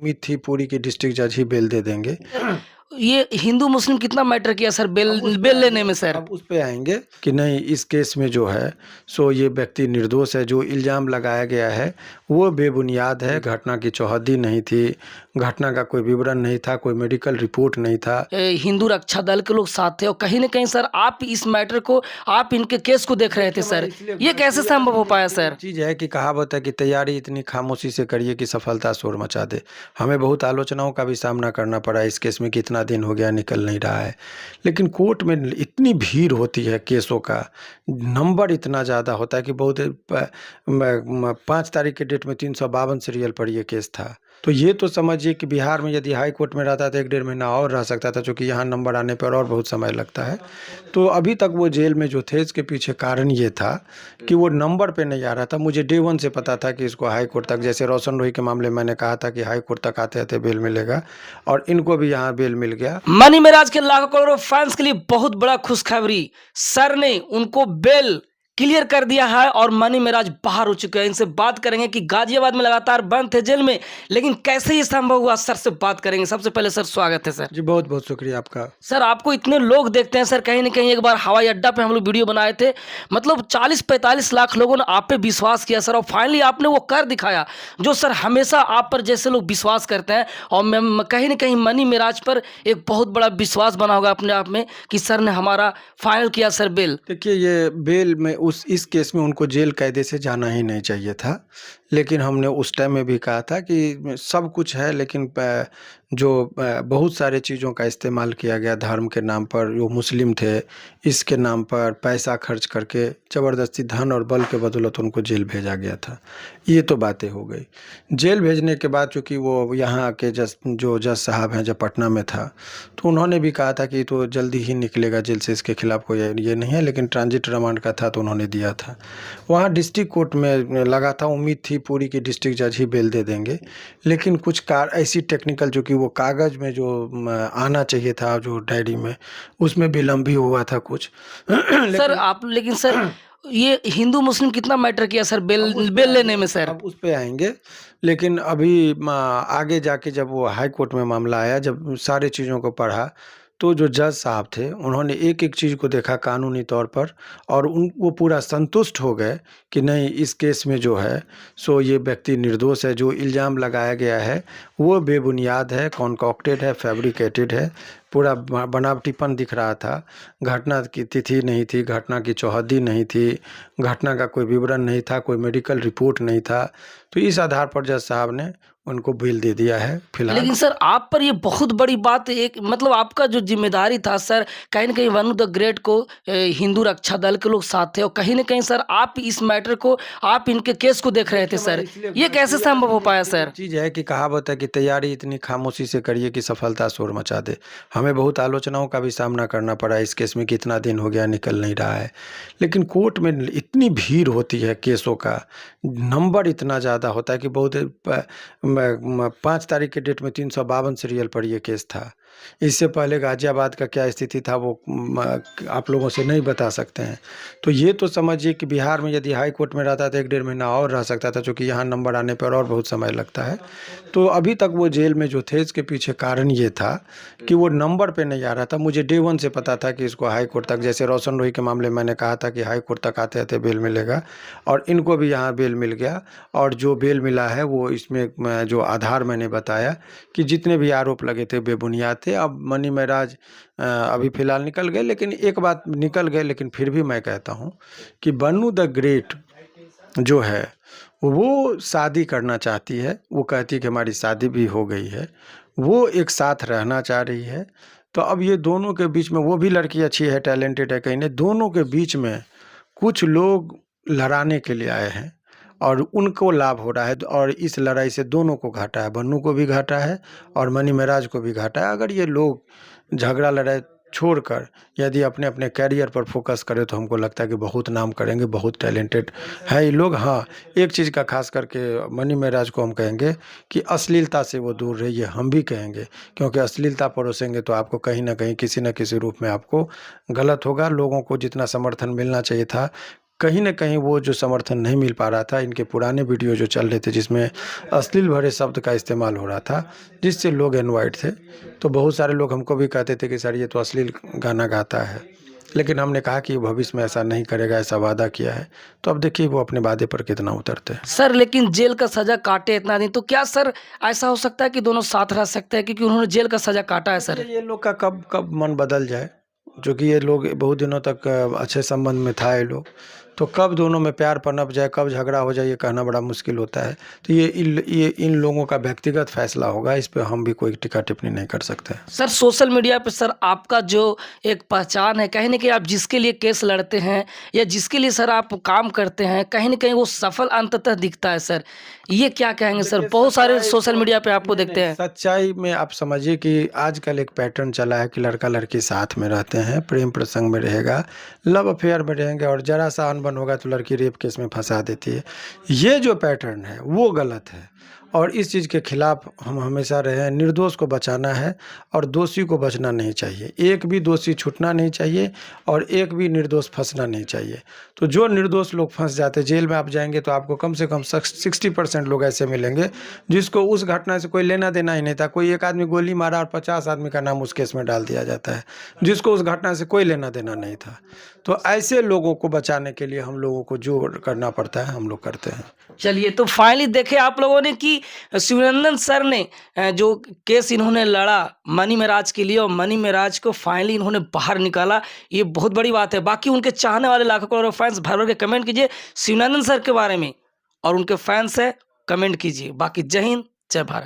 उम्मीद थी पूरी की डिस्ट्रिक्ट जज ही बेल दे देंगे। ये हिंदू मुस्लिम कितना मैटर किया सर बेल लेने में सर? अब उस पे आएंगे कि नहीं, इस केस में जो है सो ये व्यक्ति निर्दोष है। जो इल्ज़ाम लगाया गया है वो बेबुनियाद है। घटना की चौहद्दी नहीं थी, घटना का कोई विवरण नहीं था, कोई मेडिकल रिपोर्ट नहीं था। हिंदू रक्षा दल के लोग साथ थे और कहीं ना कहीं सर आप इस मैटर को, आप इनके केस को देख रहे थे सर, ये कैसे संभव हो पाया सर? चीज़ है कि कहावत है कि तैयारी इतनी खामोशी से करिए कि सफलता शोर मचा दे। हमें बहुत आलोचनाओं का भी सामना करना पड़ा इस केस में, कितना दिन हो गया निकल नहीं रहा है। लेकिन कोर्ट में इतनी भीड़ होती है केसों का, नंबर इतना ज़्यादा होता है कि बहुत 5 तारीख के डेट में 352 सीरियल पर ये केस था। तो ये तो समझिए कि बिहार में यदि हाई कोर्ट में रहता तो 1-1.5 महीना और रह सकता था, क्योंकि यहाँ नंबर आने पर और बहुत समय लगता है। तो अभी तक वो जेल में जो थे इसके पीछे कारण ये था कि वो नंबर पे नहीं आ रहा था। मुझे डे 1 से पता था कि इसको हाई कोर्ट तक, जैसे रोशन रोही के मामले मैंने कहा था कि हाई कोर्ट तक आते आते बेल मिलेगा, और इनको भी यहाँ बेल मिल गया। मनी महाराज के लाखों करोड़ों फैंस के लिए बहुत बड़ा खुशखबरी, सर ने उनको बेल क्लियर कर दिया है और मनी महाराज बाहर हो चुके हैं। इनसे बात करेंगे कि गाजियाबाद में लगातार बंद थे जेल में, लेकिन कैसे ये संभव हुआ, सर से बात करेंगे। सबसे पहले सर स्वागत है सर। जी बहुत बहुत शुक्रिया आपका। सर आपको इतने लोग देखते हैं सर, कहीं ना कहीं एक बार हवाई अड्डा पे हम लोग वीडियो बनाए थे, मतलब 40-45 लाख लोगों ने आप पे विश्वास किया सर, और फाइनली आपने वो कर दिखाया जो सर हमेशा आप पर जैसे लोग विश्वास करते हैं। और मैं कहीं ना कहीं मनी महाराज पर एक बहुत बड़ा विश्वास बना होगा अपने आप में कि सर ने हमारा फाइनल किया सर बेल। देखिए, ये बेल में इस केस में उनको जेल कायदे से जाना ही नहीं चाहिए था, लेकिन हमने उस टाइम में भी कहा था कि सब कुछ है, लेकिन बहुत सारे चीज़ों का इस्तेमाल किया गया धर्म के नाम पर। जो मुस्लिम थे इसके नाम पर पैसा खर्च करके ज़बरदस्ती धन और बल के बदौलत उनको जेल भेजा गया था। ये तो बातें हो गई। जेल भेजने के बाद चूँकि वो यहाँ के जज साहब हैं, जब पटना में था, तो उन्होंने भी कहा था कि तो जल्दी ही निकलेगा जेल से, इसके खिलाफ़ कोई ये नहीं है, लेकिन ट्रांजिट रिमांड का था तो उन्होंने दिया था। वहाँ डिस्ट्रिक्ट कोर्ट में लगा था, उम्मीद थी पूरी की डिस्ट्रिक्ट जज ही बेल दे देंगे, लेकिन कुछ ऐसी टेक्निकल, जो कि वो कागज़ में जो आना चाहिए था जो डायरी में, उसमें विलम्ब भी हुआ था कुछ। सर आप, लेकिन सर ये हिंदू मुस्लिम कितना मैटर किया सर बेल लेने में सर? अब उस पे आएंगे, लेकिन अभी आगे जाके जब वो हाई कोर्ट में मामला आया, जब सारी चीज़ों को पढ़ा, तो जो जज साहब थे उन्होंने एक एक चीज़ को देखा कानूनी तौर पर, और वो पूरा संतुष्ट हो गए कि नहीं, इस केस में जो है सो ये व्यक्ति निर्दोष है। जो इल्ज़ाम लगाया गया है वो बेबुनियाद है, कॉन्कॉक्टेड है, फैब्रिकेटेड है, पूरा बनावटीपन दिख रहा था। घटना की तिथि नहीं थी, घटना की चौहद्दी नहीं थी, घटना का कोई विवरण नहीं था, कोई मेडिकल रिपोर्ट नहीं था। तो इस आधार पर जज साहब ने उनको बेल दे दिया है फिलहाल। लेकिन सर आप पर ये बहुत बड़ी बात, एक मतलब आपका जो जिम्मेदारी था सर, कहीं ना कहीं वन ऑफ द ग्रेट को हिंदू रक्षा दल के लोग साथ थे, और कहीं ना कहीं सर आप इस मैटर को, आप इनके केस को देख रहे थे सर, ये कैसे संभव हो पाया सर? चीज़ है कि कहावत है कि तैयारी इतनी खामोशी से करिए कि सफलता शोर मचा दे। हमें बहुत आलोचनाओं का भी सामना करना पड़ा इस केस में, कितना दिन हो गया निकल नहीं रहा है। लेकिन कोर्ट में इतनी भीड़ होती है केसों का, नंबर इतना ज़्यादा होता है कि बहुत 5 तारीख के डेट में 352 सीरियल पर ये केस था। इससे पहले गाजियाबाद का क्या स्थिति था वो आप लोगों से नहीं बता सकते हैं। तो ये तो समझिए कि बिहार में यदि हाई कोर्ट में रहता तो 1-1.5 महीना और रह सकता था, क्योंकि यहाँ नंबर आने पर और बहुत समय लगता है। तो अभी तक वो जेल में जो थे इसके पीछे कारण ये था कि वो नंबर पे नहीं आ रहा था। मुझे डे 1 से पता था कि इसको हाई कोर्ट तक, जैसे रोशन रोही के मामले मैंने कहा था कि हाई कोर्ट तक आते आते बेल मिलेगा, और इनको भी यहाँ बेल मिल गया। और जो बेल मिला है वो इसमें जो आधार मैंने बताया कि जितने भी आरोप लगे थे बेबुनियाद थे। अब मनी महाराज अभी फ़िलहाल निकल गए, लेकिन एक बात निकल गए, लेकिन फिर भी मैं कहता हूँ कि बनू द ग्रेट जो है वो शादी करना चाहती है। वो कहती है कि हमारी शादी भी हो गई है, वो एक साथ रहना चाह रही है। तो अब ये दोनों के बीच में, वो भी लड़की अच्छी है, टैलेंटेड है, कहीं नहीं, दोनों के बीच में कुछ लोग लड़ाने के लिए आए हैं और उनको लाभ हो रहा है। और इस लड़ाई से दोनों को घाटा है, बन्नू को भी घाटा है और मनी महाराज को भी घाटा है। अगर ये लोग झगड़ा लड़ाई छोड़कर यदि अपने अपने कैरियर पर फोकस करें तो हमको लगता है कि बहुत नाम करेंगे, बहुत टैलेंटेड है ये लोग। हाँ, एक चीज़ का खास करके मनी महाराज को हम कहेंगे कि अश्लीलता से वो दूर रहिए, हम भी कहेंगे, क्योंकि अश्लीलता परोसेंगे तो आपको कहीं ना कहीं किसी न किसी रूप में आपको गलत होगा। लोगों को जितना समर्थन मिलना चाहिए था कहीं न कहीं वो जो समर्थन नहीं मिल पा रहा था, इनके पुराने वीडियो जो चल रहे थे जिसमें अश्लील भरे शब्द का इस्तेमाल हो रहा था, जिससे लोग एनॉयड थे। तो बहुत सारे लोग हमको भी कहते थे कि सर ये तो अश्लील गाना गाता है। लेकिन हमने कहा कि भविष्य में ऐसा नहीं करेगा, ऐसा वादा किया है। तो अब देखिए वो अपने वादे पर कितना उतरते हैं। सर लेकिन जेल का सज़ा काटे इतना दिन, तो क्या सर ऐसा हो सकता है कि दोनों साथ रह सकते हैं क्योंकि उन्होंने जेल का सज़ा काटा है सर? ये लोग का कब कब मन बदल जाए, जो कि ये लोग बहुत दिनों तक अच्छे संबंध में था ये लोग, तो कब दोनों में प्यार पनप जाए, कब झगड़ा हो जाए, ये कहना बड़ा मुश्किल होता है। तो ये इन लोगों का व्यक्तिगत फैसला होगा, इस पे हम भी कोई टीका टिप्पणी नहीं कर सकते। सर सोशल मीडिया पे सर आपका जो एक पहचान है, कहीं न कहीं आप जिसके लिए केस लड़ते हैं या जिसके लिए सर आप काम करते हैं, कहीं न कहीं वो सफल अंततः दिखता है सर। ये क्या कहेंगे सर? देखिए, बहुत सारे सच्चाई सोशल तो मीडिया पे आपको नहीं, देखते नहीं, हैं। सच्चाई में आप समझिए कि आजकल एक पैटर्न चला है कि लड़का-लड़की साथ में रहते हैं, प्रेम प्रसंग में रहेगा, लव अफेयर में रहेंगे और ज़रा-सा अनबन होगा तो लड़की रेप केस में फँसा देती है। ये जो पैटर्न है, वो गलत है और इस चीज़ के खिलाफ हम हमेशा रहे हैं। निर्दोष को बचाना है और दोषी को बचना नहीं चाहिए। एक भी दोषी छूटना नहीं चाहिए और एक भी निर्दोष फँसना नहीं चाहिए। तो जो निर्दोष लोग फँस जाते हैं, जेल में आप जाएँगे तो आपको कम से कम 60% लोग ऐसे मिलेंगे, जिसको उस घटना से कोई लेना-देना ही नहीं था। कोई एक आदमी गोली मारा और 50 आदमी का नाम उस केस में डाल दिया जाता है, जिसको उस घटना से कोई लेना-देना नहीं था। तो ऐसे लोगों को बचाने के लिए हम लोगों को जो करना पड़ता है, हम लोग करते हैं। चलिए, तो फाइनली देखे आप लोगों ने कि शिवनंदन सर ने जो केस इन्होंने लड़ा मनी मेराज के लिए और मनी मेराज को फाइनली इन्होंने बाहर निकाला, ये बहुत बड़ी बात है। बाकी उनके चाहने वाले लाखों करोड़ों फैंस भर-भर के कमेंट कीजिए शिवनंदन सर के बारे में और उनके फैंस हैं, कमेंट कीजिए। बाकी जय हिंद, जय भारत।